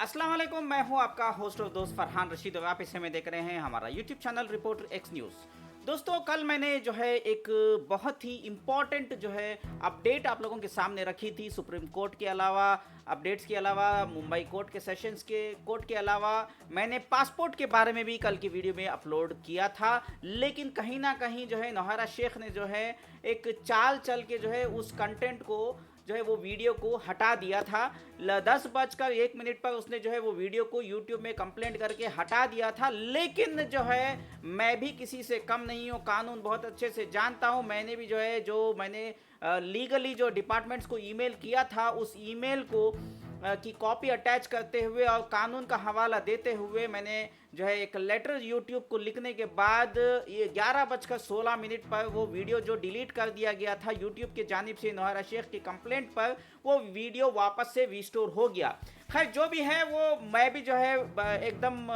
अस्सलाम वालेकुम, मैं हूं आपका होस्ट और दोस्त फरहान रशीद और आप इस समय देख रहे हैं हमारा YouTube channel reporter x news. दोस्तों, कल मैंने जो है एक बहुत ही इम्पॉर्टेंट जो है अपडेट आप लोगों के सामने रखी थी। सुप्रीम कोर्ट के अलावा अपडेट्स के अलावा मुंबई कोर्ट के सेशंस के कोर्ट के अलावा मैंने पासपोर्ट के बारे में भी कल की वीडियो में अपलोड किया था। लेकिन कहीं ना कहीं जो है नौहरा शेख ने जो है एक चाल चल के जो है उस कंटेंट को जो है वो वीडियो को हटा दिया था। 10:01 पर उसने जो है वो वीडियो को यूट्यूब में कंप्लेंट करके हटा दिया था। लेकिन जो है मैं भी किसी से कम नहीं हूँ, कानून बहुत अच्छे से जानता हूँ। मैंने भी जो है जो मैंने लीगली जो डिपार्टमेंट्स को ईमेल किया था उस ईमेल को की कॉपी अटैच करते हुए और कानून का हवाला देते हुए मैंने जो है एक लेटर यूट्यूब को लिखने के बाद ये 11:16 पर वो वीडियो जो डिलीट कर दिया गया था यूट्यूब की जानिब से नौहरा शेख की कंप्लेंट पर, वो वीडियो वापस से रिस्टोर हो गया। खैर जो भी है वो मैं भी जो है एकदम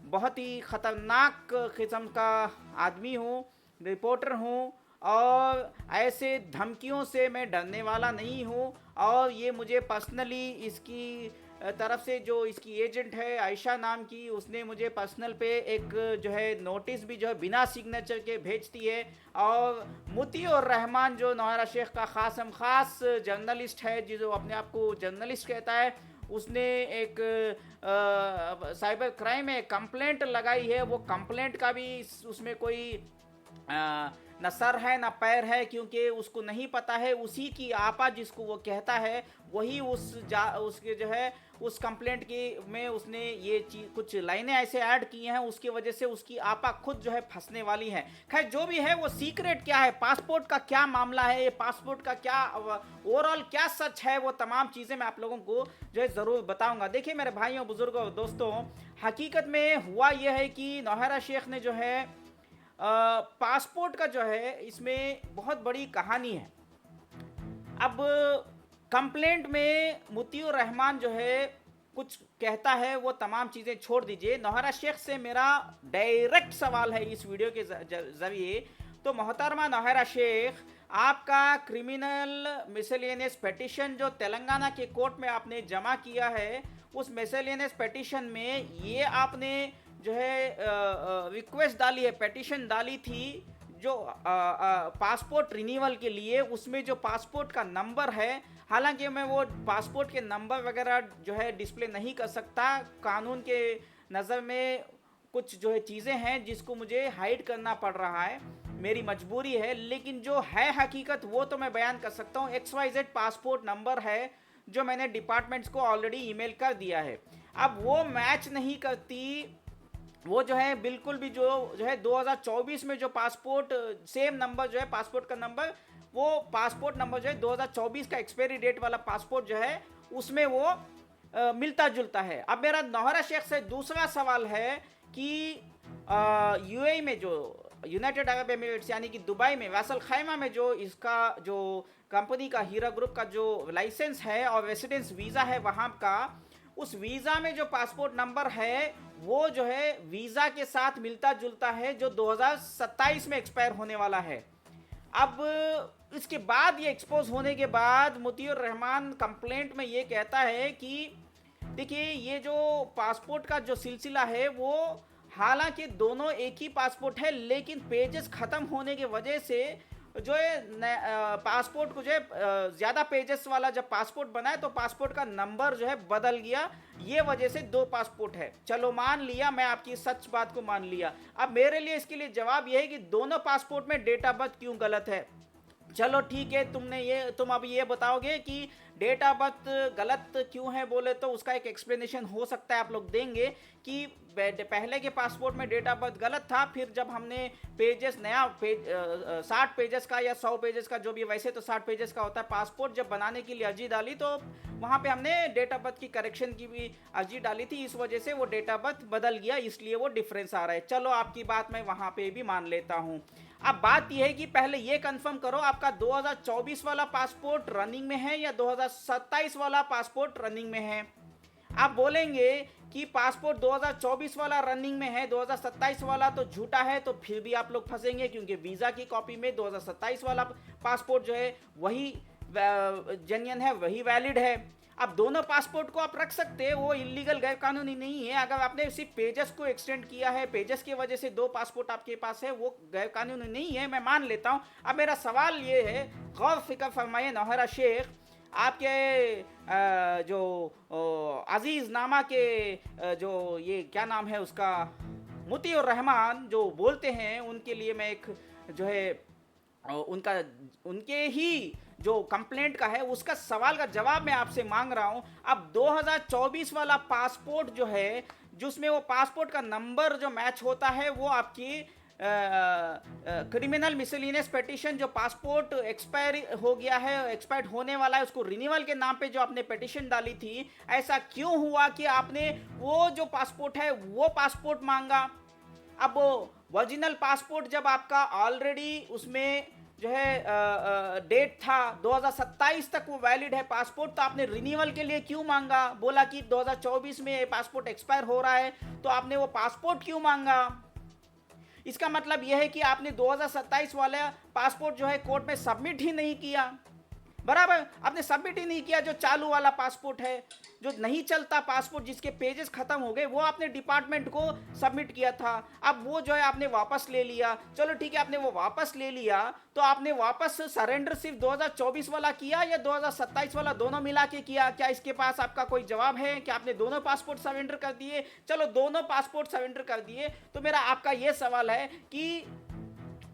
बहुत ही ख़तरनाक किस्म का आदमी हूँ, रिपोर्टर हूँ और ऐसे धमकियों से मैं डरने वाला नहीं हूँ। और ये मुझे पर्सनली इसकी तरफ से जो इसकी एजेंट है आयशा नाम की, उसने मुझे पर्सनल पे एक जो है नोटिस भी जो है बिना सिग्नेचर के भेजती है। और मुती और रहमान जो नौहरा शेख का ख़ास जर्नलिस्ट है, जो अपने आप को जर्नलिस्ट कहता है, उसने एक साइबर क्राइम में कंप्लेंट लगाई है। वो कंप्लेंट का भी उसमें कोई न सर है न पैर है, क्योंकि उसको नहीं पता है उसी की आपा जिसको वो कहता है वही उसके जो है उस कंप्लेंट की में उसने ये चीज कुछ लाइनें ऐसे ऐड की हैं, उसकी वजह से उसकी आपा खुद जो है फंसने वाली है। खैर जो भी है वो सीक्रेट क्या है, पासपोर्ट का क्या मामला है, ये पासपोर्ट का क्या ओवरऑल क्या सच है, वो तमाम चीज़ें मैं आप लोगों को जो है ज़रूर बताऊंगा। देखिए मेरे भाइयों बुजुर्गों और दोस्तों, हकीकत में हुआ यह है कि नौहरा शेख ने जो है पासपोर्ट का जो है इसमें बहुत बड़ी कहानी है। अब कंप्लेंट में मुतीउर रहमान जो है कुछ कहता है, वो तमाम चीज़ें छोड़ दीजिए। नौहरा शेख से मेरा डायरेक्ट सवाल है इस वीडियो के ज़रिए। तो मोहतरमा नौहरा शेख, आपका क्रिमिनल मिसलेनियस पेटिशन जो तेलंगाना के कोर्ट में आपने जमा किया है, उस मिसलेनियस पेटिशन में ये आपने जो है रिक्वेस्ट डाली है, पेटिशन डाली थी जो पासपोर्ट रिन्यूअल के लिए। उसमें जो पासपोर्ट का नंबर है, हालांकि मैं वो पासपोर्ट के नंबर वगैरह जो है डिस्प्ले नहीं कर सकता, कानून के नज़र में कुछ जो है चीज़ें हैं जिसको मुझे हाइड करना पड़ रहा है, मेरी मजबूरी है। लेकिन जो है हकीकत वो तो मैं बयान कर सकता हूँ। XYZ पासपोर्ट नंबर है जो मैंने डिपार्टमेंट्स को ऑलरेडी ईमेल कर दिया है। अब वो मैच नहीं करती, वो जो है बिल्कुल भी जो है 2024 में जो पासपोर्ट सेम नंबर जो है पासपोर्ट का नंबर, वो पासपोर्ट नंबर जो है 2024 का एक्सपायरी डेट वाला पासपोर्ट जो है उसमें वो मिलता जुलता है। अब मेरा नौहरा शेख से दूसरा सवाल है कि यूएई में जो यूनाइटेड अरब एमिरेट्स यानी कि दुबई में वैसल खैमा में जो इसका जो कंपनी का हीरा ग्रुप का जो लाइसेंस है और रेसिडेंस वीज़ा है वहाँ का, उस वीज़ा में जो पासपोर्ट नंबर है वो जो है वीज़ा के साथ मिलता जुलता है जो 2027 में एक्सपायर होने वाला है। अब इसके बाद ये एक्सपोज होने के बाद मुतीउर रहमान कंप्लेंट में ये कहता है कि देखिए ये जो पासपोर्ट का जो सिलसिला है वो हालांकि दोनों एक ही पासपोर्ट है, लेकिन पेजेस ख़त्म होने की वजह से जो है पासपोर्ट को जो है ज़्यादा पेजेस वाला जब पासपोर्ट बना है तो पासपोर्ट का नंबर जो है बदल गया। ये वजह से दो पासपोर्ट है। चलो मान लिया, मैं आपकी सच बात को मान लिया। अब मेरे लिए इसके लिए जवाब यह है कि दोनों पासपोर्ट में डेट ऑफ बर्थ क्यों गलत है। चलो ठीक है, तुम अब ये बताओगे कि डेट ऑफ बर्थ गलत क्यों है, बोले तो उसका एक एक्सप्लेनेशन हो सकता है आप लोग देंगे कि पहले के पासपोर्ट में डेट ऑफ बर्थ गलत था, फिर जब हमने पेजेस नया पेज 60 पेजेस का या 100 पेजेस का जो भी, वैसे तो 60 पेजेस का होता है पासपोर्ट, जब बनाने के लिए अर्जी डाली तो वहाँ पे हमने डेट ऑफ बर्थ की करेक्शन की भी अर्जी डाली थी, इस वजह से वो डेट ऑफ बर्थ बदल गया, इसलिए वो डिफरेंस आ रहा है। चलो आपकी बात मैं वहाँ पे भी मान लेता हूँ। अब बात यह है कि पहले ये कंफर्म करो आपका 2024 वाला पासपोर्ट रनिंग में है या 2027 वाला पासपोर्ट रनिंग में है। आप बोलेंगे कि पासपोर्ट 2024 वाला रनिंग में है, 2027 वाला तो झूठा है, तो फिर भी आप लोग फंसेंगे क्योंकि वीज़ा की कॉपी में 2027 वाला पासपोर्ट जो है वही जेन्युइन है, वही वैलिड है। अब दोनों पासपोर्ट को आप रख सकते हैं, वो इलीगल गैर कानूनी नहीं है। अगर आपने सिर्फ पेजेस को एक्सटेंड किया है, पेजेस की वजह से 2 पासपोर्ट आपके पास है, वो गैर कानूनी नहीं है, मैं मान लेता हूँ। अब मेरा सवाल ये है, गौर फिक्र फरमाइए नौहरा शेख, आपके जो अजीज नामा के जो ये क्या नाम है उसका, मुतीउर रहमान जो बोलते हैं, उनके लिए मैं एक जो है उनका उनके ही जो कंप्लेंट का है उसका सवाल का जवाब मैं आपसे मांग रहा हूं। अब 2024 वाला पासपोर्ट जो है, जिसमें वो पासपोर्ट का नंबर जो मैच होता है, वो आपकी क्रिमिनल मिसलिनियस पिटीशन, जो पासपोर्ट एक्सपायर हो गया है, एक्सपायर्ड होने वाला है, उसको रिन्यूअल के नाम पे जो आपने पिटीशन डाली थी, ऐसा क्यों हुआ कि आपने वो जो पासपोर्ट है वो पासपोर्ट मांगा? अब वो ओरिजिनल पासपोर्ट जब आपका ऑलरेडी उसमें जो है डेट था 2027 तक वो वैलिड है पासपोर्ट, तो आपने रिन्यूअल के लिए क्यों मांगा? बोला कि 2024 में ये पासपोर्ट एक्सपायर हो रहा है, तो आपने वो पासपोर्ट क्यों मांगा? इसका मतलब यह है कि आपने 2027 वाला पासपोर्ट जो है कोर्ट में सबमिट ही नहीं किया। बराबर, आपने सबमिट ही नहीं किया। जो चालू वाला पासपोर्ट है, जो नहीं चलता पासपोर्ट, जिसके पेजेस खत्म हो गए, वो आपने डिपार्टमेंट को सबमिट किया था। अब वो जो है आपने वापस ले लिया। चलो ठीक है, आपने वो वापस ले लिया, तो आपने वापस सरेंडर सिर्फ 2024 वाला किया या 2027 वाला दोनों मिला के किया? क्या इसके पास आपका कोई जवाब है कि आपने दोनों पासपोर्ट सरेंडर कर दिए? चलो दोनों पासपोर्ट सरेंडर कर दिए, तो मेरा आपका ये सवाल है कि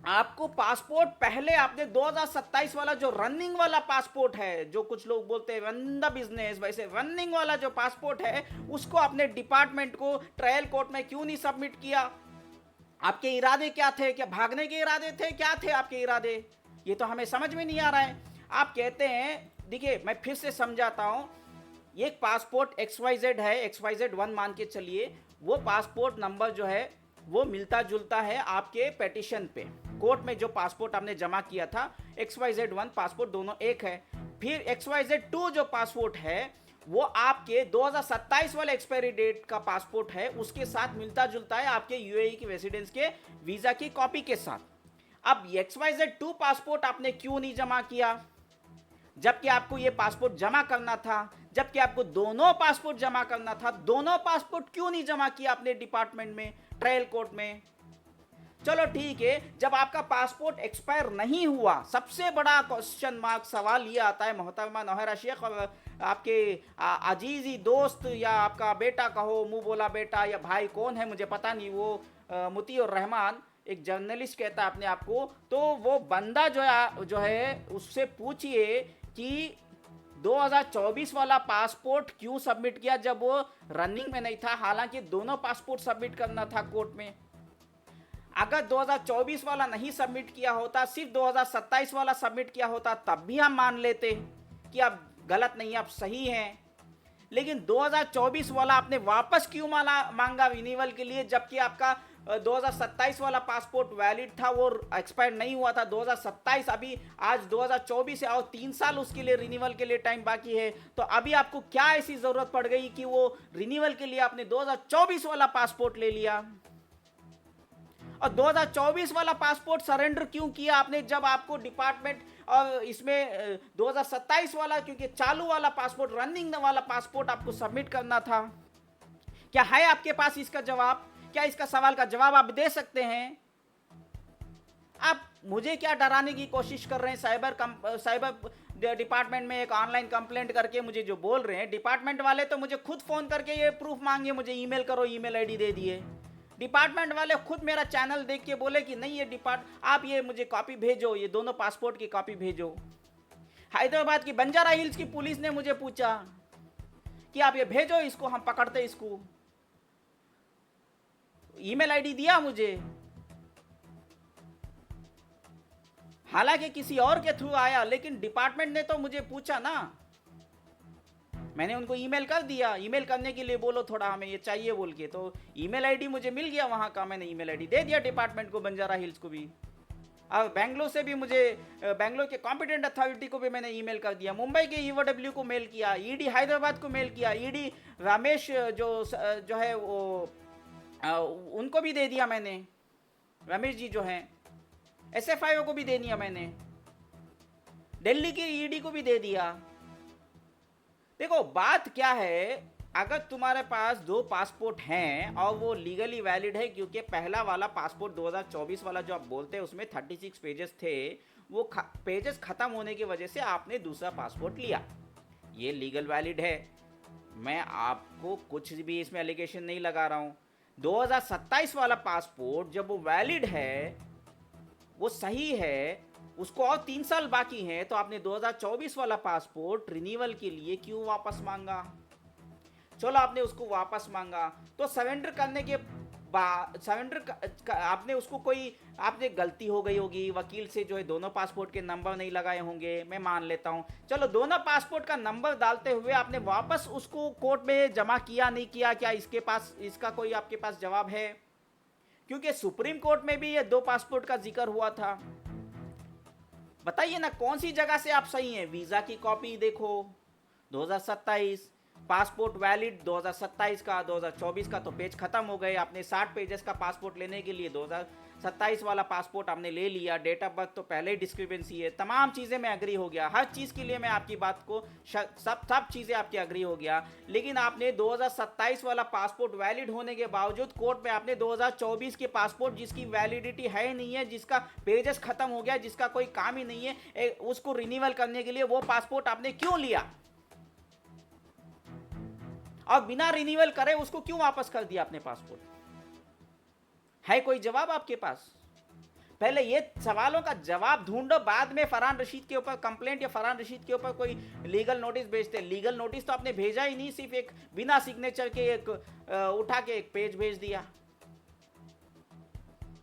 आपको पासपोर्ट पहले आपने 2027 वाला जो रनिंग वाला पासपोर्ट है, जो कुछ लोग बोलते हैं रन द बिजनेस, वैसे रनिंग वाला जो पासपोर्ट है, उसको आपने डिपार्टमेंट को ट्रायल कोर्ट में क्यों नहीं सबमिट किया? आपके इरादे क्या थे? क्या भागने के इरादे थे? क्या थे आपके इरादे? ये तो हमें समझ में नहीं आ रहा है। आप कहते हैं, देखिए मैं फिर से समझाता हूं, एक पासपोर्ट XYZ है, XYZ1 मान के चलिए, वो पासपोर्ट नंबर जो है वो मिलता जुलता है आपके पिटीशन पे। कोर्ट में जो पासपोर्ट आपने जमा किया था, XYZ1 पासपोर्ट दोनों एक है। फिर XYZ2 जो पासपोर्ट है वो आपके 2027 वाले एक्सपायरी डेट का पासपोर्ट है, उसके साथ मिलता जुलता है आपके यूएई के रेसिडेंस के वीजा की कॉपी के साथ। अब XYZ2 पासपोर्ट आपने क्यों नहीं जमा किया, जबकि आपको ये पासपोर्ट जमा करना था? जबकि आपको दोनों पासपोर्ट जमा करना था, दोनों पासपोर्ट क्यों नहीं जमा किया अपने डिपार्टमेंट में, ट्रायल कोर्ट में? चलो ठीक है, जब आपका पासपोर्ट एक्सपायर नहीं हुआ, सबसे बड़ा क्वेश्चन मार्क सवाल ये आता है मोहतरमा नौहरा शेख, और आपके अजीजी दोस्त या आपका बेटा कहो, मुंह बोला बेटा या भाई, कौन है मुझे पता नहीं, वो मुतीउर रहमान एक जर्नलिस्ट कहता है अपने आप को, तो वो बंदा जो है उससे पूछिए कि 2024 वाला पासपोर्ट क्यों सबमिट किया जब वो रनिंग में नहीं था, हालांकि दोनों पासपोर्ट सबमिट करना था कोर्ट में। अगर 2024 वाला नहीं सबमिट किया होता, सिर्फ 2027 वाला सबमिट किया होता, तब भी हम मान लेते कि आप गलत नहीं, आप सही हैं। लेकिन 2024 वाला आपने वापस क्यों मांगा रिन्यूअल के लिए, जबकि आपका 2027 वाला पासपोर्ट वैलिड था, वो एक्सपायर नहीं हुआ था। 2027 अभी आज 2024 है और 3 साल उसके लिए रिन्यूअल के लिए टाइम बाकी है। तो अभी आपको क्या ऐसी जरूरत पड़ गई कि वो रिन्यूअल के लिए आपने 2024 वाला पासपोर्ट ले लिया? और 2024 वाला पासपोर्ट सरेंडर क्यों किया आपने, जब आपको डिपार्टमेंट और इसमें 2027 वाला, क्योंकि चालू वाला पासपोर्ट, रनिंग वाला पासपोर्ट आपको सबमिट करना था? क्या है आपके पास इसका जवाब? क्या इसका सवाल का जवाब आप दे सकते हैं? आप मुझे क्या डराने की कोशिश कर रहे हैं? साइबर डिपार्टमेंट में एक ऑनलाइन कंप्लेंट करके मुझे जो बोल रहे हैं, डिपार्टमेंट वाले तो मुझे खुद फोन करके ये प्रूफ मांगे, मुझे ईमेल करो, ईमेल आईडी दे दिए। डिपार्टमेंट वाले खुद मेरा चैनल देख के बोले कि नहीं, ये आप ये मुझे कॉपी भेजो, ये दोनों पासपोर्ट की कॉपी भेजो। हैदराबाद की बंजारा हिल्स की पुलिस ने मुझे पूछा कि आप ये भेजो, इसको हम पकड़ते, इसको ईमेल आईडी दिया मुझे, हालांकि किसी और के थ्रू आया, लेकिन डिपार्टमेंट ने तो मुझे पूछा ना, मैंने उनको ईमेल कर दिया। ईमेल करने के लिए बोलो थोड़ा, हमें ये चाहिए बोल के, तो ईमेल आईडी मुझे मिल गया वहां का, मैंने ईमेल आईडी दे दिया डिपार्टमेंट को, बंजारा हिल्स को भी। और बेंगलोर से भी मुझे, बेंगलोर के कॉम्पिटेंट अथॉरिटी को भी मैंने ईमेल कर दिया, मुंबई के ईओडब्ल्यू को मेल किया, ईडी हैदराबाद को मेल किया, ईडी रमेश जो है वो उनको भी दे दिया मैंने, रमेश जी जो हैं, SFIO को भी दे दिया मैंने, दिल्ली की ईडी को भी दे दिया। देखो बात क्या है, अगर तुम्हारे पास दो पासपोर्ट हैं और वो लीगली वैलिड है, क्योंकि पहला वाला पासपोर्ट 2024 वाला जो आप बोलते हैं उसमें 36 पेजेस थे, वो पेजेस खत्म होने की वजह से आपने दूसरा पासपोर्ट लिया, ये लीगल वैलिड है। मैं आपको कुछ भी इसमें एलिगेशन नहीं लगा रहा हूँ। 2027 वाला पासपोर्ट जब वो वैलिड है, वो सही है, उसको और 3 साल बाकी हैं, तो आपने 2024 वाला पासपोर्ट रिन्यूअल के लिए क्यों वापस मांगा? चलो आपने उसको वापस मांगा, तो सरेंडर करने के बाद आपने उसको कोई आपने गलती हो गई होगी, वकील से जो है दोनों पासपोर्ट के नंबर नहीं लगाए होंगे, मैं मान लेता हूँ। चलो दोनों पासपोर्ट का नंबर डालते हुए आपने वापस उसको कोर्ट में जमा किया नहीं किया, क्या इसके पास इसका कोई आपके पास जवाब है? क्योंकि सुप्रीम कोर्ट में भी ये दो पासपोर्ट का जिक्र हुआ था। बताइए ना कौन सी जगह से आप सही हैं? वीजा की कॉपी देखो 2027, पासपोर्ट वैलिड 2027 का, 2024 का तो पेज खत्म हो गए। आपने 60 पेजेस का पासपोर्ट लेने के लिए 2027 वाला पासपोर्ट आपने ले लिया, डेट ऑफ बर्थ तो पहले ही डिस्क्रिपेंसी है, तमाम चीज़ें मैं अग्री हो गया, हर चीज़ के लिए मैं आपकी बात को सब चीज़ें आपकी अग्री हो गया। लेकिन आपने 2027 वाला पासपोर्ट वैलिड होने के बावजूद कोर्ट में आपने 2024 के पासपोर्ट जिसकी वैलिडिटी है नहीं है, जिसका पेजेस खत्म हो गया, जिसका कोई काम ही नहीं है, उसको रिन्यूअल करने के लिए वो पासपोर्ट आपने क्यों लिया? और बिना रिन्यूअल करे उसको क्यों वापस कर दिया आपने पासपोर्ट? है कोई जवाब आपके पास? पहले ये सवालों का जवाब ढूंढो, बाद में फरहान रशीद के ऊपर कंप्लेंट या फरहान रशीद के ऊपर कोई लीगल नोटिस भेजते। लीगल नोटिस तो आपने भेजा ही नहीं, सिर्फ एक बिना सिग्नेचर के एक उठा के एक पेज भेज दिया।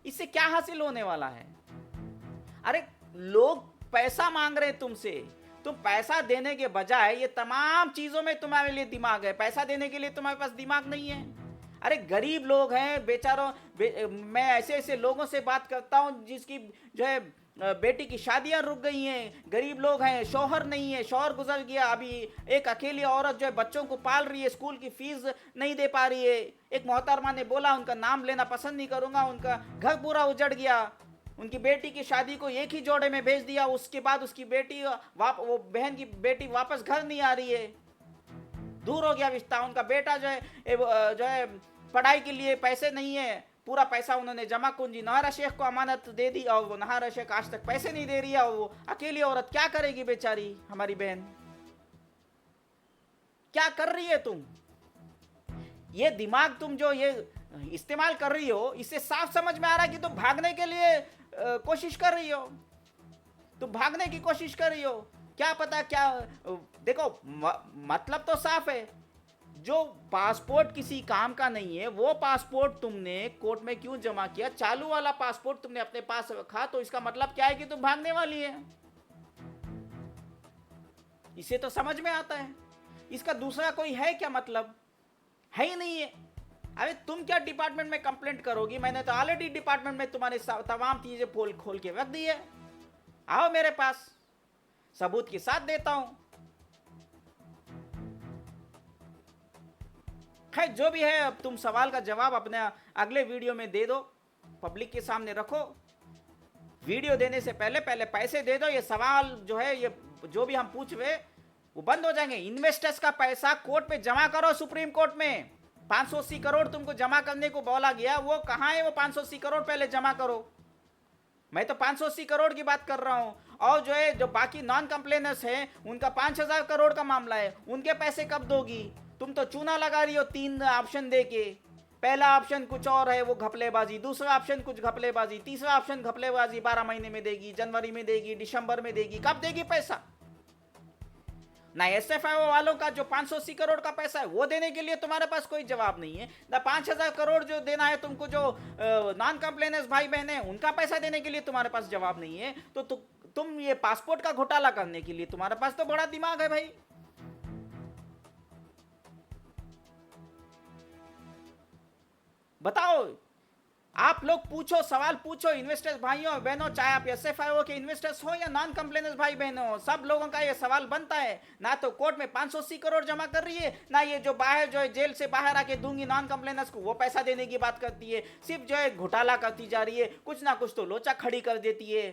इससे क्या हासिल होने वाला है? अरे लोग पैसा मांग रहे तुमसे, तुम पैसा देने के बजाय ये तमाम चीजों में तुम्हारे लिए दिमाग है, पैसा देने के लिए तुम्हारे पास दिमाग नहीं है। अरे गरीब लोग हैं बेचारों, मैं ऐसे ऐसे लोगों से बात करता हूँ जिसकी जो है बेटी की शादियां रुक गई हैं, गरीब लोग हैं, शौहर नहीं है, शौहर गुजर गया, अभी एक अकेली औरत जो है बच्चों को पाल रही है, स्कूल की फीस नहीं दे पा रही है। एक मोहतरमा ने बोला, उनका नाम लेना पसंद नहीं करूंगा, उनका घर पूरा उजड़ गया, उनकी बेटी की शादी को एक ही जोड़े में भेज दिया, उसके बाद उसकी बेटी वो बहन की बेटी वापस घर नहीं आ रही है, दूर हो गया रिश्ता। उनका बेटा जो है पढ़ाई के लिए पैसे नहीं है, पूरा पैसा उन्होंने जमा कुंजी नहारा शेख को अमानत दे दी, और वो नहारा शेख आज तक पैसे नहीं दे रही है, और वो अकेली औरत क्या करेगी बेचारी, हमारी बहन क्या कर रही है? तुम ये दिमाग तुम जो ये इस्तेमाल कर रही हो, इससे साफ समझ में आ रहा है कि तुम भागने के लिए कोशिश कर रही हो, तुम भागने की कोशिश कर रही हो। क्या पता क्या, देखो मतलब तो साफ है, जो पासपोर्ट किसी काम का नहीं है वो पासपोर्ट तुमने कोर्ट में क्यों जमा किया? चालू वाला पासपोर्ट तुमने अपने पास रखा, तो इसका मतलब क्या है कि तुम भागने वाली है। इसे तो समझ में आता है, इसका दूसरा कोई है क्या मतलब? है ही नहीं है। अरे तुम क्या डिपार्टमेंट में कंप्लेंट करोगी? मैंने तो ऑलरेडी डिपार्टमेंट में तुम्हारे तमाम चीजें खोल के रख दी है, आओ मेरे पास, सबूत के साथ देता हूं। खैर जो भी है, अब तुम सवाल का जवाब अपने अगले वीडियो में दे दो, पब्लिक के सामने रखो। वीडियो देने से पहले पहले पैसे दे दो, ये सवाल जो है ये जो भी हम पूछ रहे वो बंद हो जाएंगे। इन्वेस्टर्स का पैसा कोर्ट में जमा करो, सुप्रीम कोर्ट में 580 करोड़ तुमको जमा करने को बोला गया, वो कहां है? वो 580 करोड़ पहले जमा करो। मैं तो 580 करोड़ की बात कर रहा हूं, और जो है जो बाकी नॉन कंप्लेनर्स हैं उनका 5000 करोड़ का मामला है, उनके पैसे कब दोगी? तुम तो चूना लगा रही हो 3 ऑप्शन दे के। पहला ऑप्शन कुछ और है, वो घपलेबाजी, दूसरा ऑप्शन कुछ घपलेबाजी, तीसरा ऑप्शन घपलेबाजी, 12 महीने में देगी, जनवरी में देगी, दिसंबर में देगी, कब देगी पैसा? ना एसएफआईओ वालों का जो 580 करोड़ का पैसा है वो देने के लिए तुम्हारे पास कोई जवाब नहीं है, ना 5000 करोड़ जो देना है तुमको, जो नॉन कंप्लेनेंस भाई बहन है उनका पैसा देने के लिए तुम्हारे पास जवाब नहीं है। तो तुम ये पासपोर्ट का घोटाला करने के लिए तुम्हारे पास तो बड़ा दिमाग है भाई। बताओ, आप लोग पूछो, सवाल पूछो इन्वेस्टर्स भाइयों बहनों, चाहे आप एसएफआईओ के इन्वेस्टर्स हो या नॉन कंप्लेनेंस भाई बहनों, सब लोगों का ये सवाल बनता है। ना तो कोर्ट में 580 करोड़ जमा कर रही है, ना ये जो बाहर जो है जेल से बाहर आके दूंगी नॉन कंप्लेनेंस को वो पैसा देने की बात करती है, सिर्फ जो है घोटाला करती जा रही है, कुछ ना कुछ तो लोचा खड़ी कर देती है।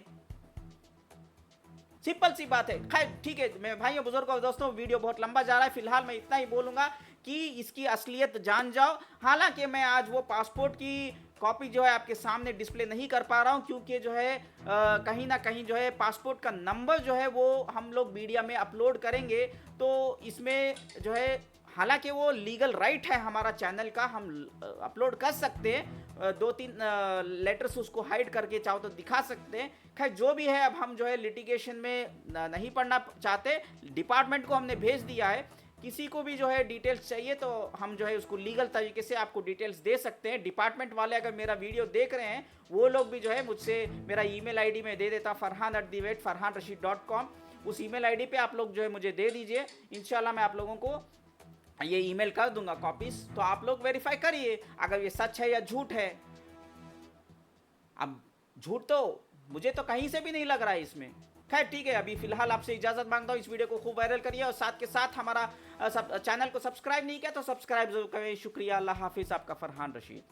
सिंपल सी बात है। खैर ठीक है, मैं भाइयों बुजुर्गों और दोस्तों, वीडियो बहुत लंबा जा रहा है, फिलहाल मैं इतना ही बोलूंगा कि इसकी असलियत जान जाओ। हालांकि मैं आज वो पासपोर्ट की कॉपी जो है आपके सामने डिस्प्ले नहीं कर पा रहा हूं, क्योंकि जो है कहीं ना कहीं जो है पासपोर्ट का नंबर जो है वो हम लोग मीडिया में अपलोड करेंगे, तो इसमें जो है हालांकि वो लीगल राइट है हमारा चैनल का, हम अपलोड कर सकते हैं, दो तीन लेटर्स उसको हाइड करके चाहो तो दिखा सकते हैं। खैर जो भी है, अब हम जो है लिटिगेशन में नहीं पढ़ना चाहते, डिपार्टमेंट को हमने भेज दिया है। किसी को भी जो है डिटेल्स चाहिए तो हम जो है उसको लीगल तरीके से आपको डिटेल्स दे सकते हैं। डिपार्टमेंट वाले अगर मेरा वीडियो देख रहे हैं, वो लोग भी जो है मुझसे मेरा ईमेल आईडी में दे देता, farhan@farhanrashid.com, उस ईमेल आईडी पे आप लोग जो है मुझे दे दीजिए। इंशाल्लाह मैं आप लोगों को ये ईमेल कर दूंगा कॉपीज, तो आप लोग वेरीफाई करिए अगर ये सच है या झूठ है। अब झूठ तो मुझे तो कहीं से भी नहीं लग रहा है इसमें। खैर ठीक है, अभी फिलहाल आपसे इजाजत मांगता हूँ, इस वीडियो को खूब वायरल करिए और साथ के साथ हमारा चैनल को सब्सक्राइब नहीं किया तो सब्सक्राइब जरूर करें। शुक्रिया, अल्लाह हाफिज, आपका फरहान रशीद।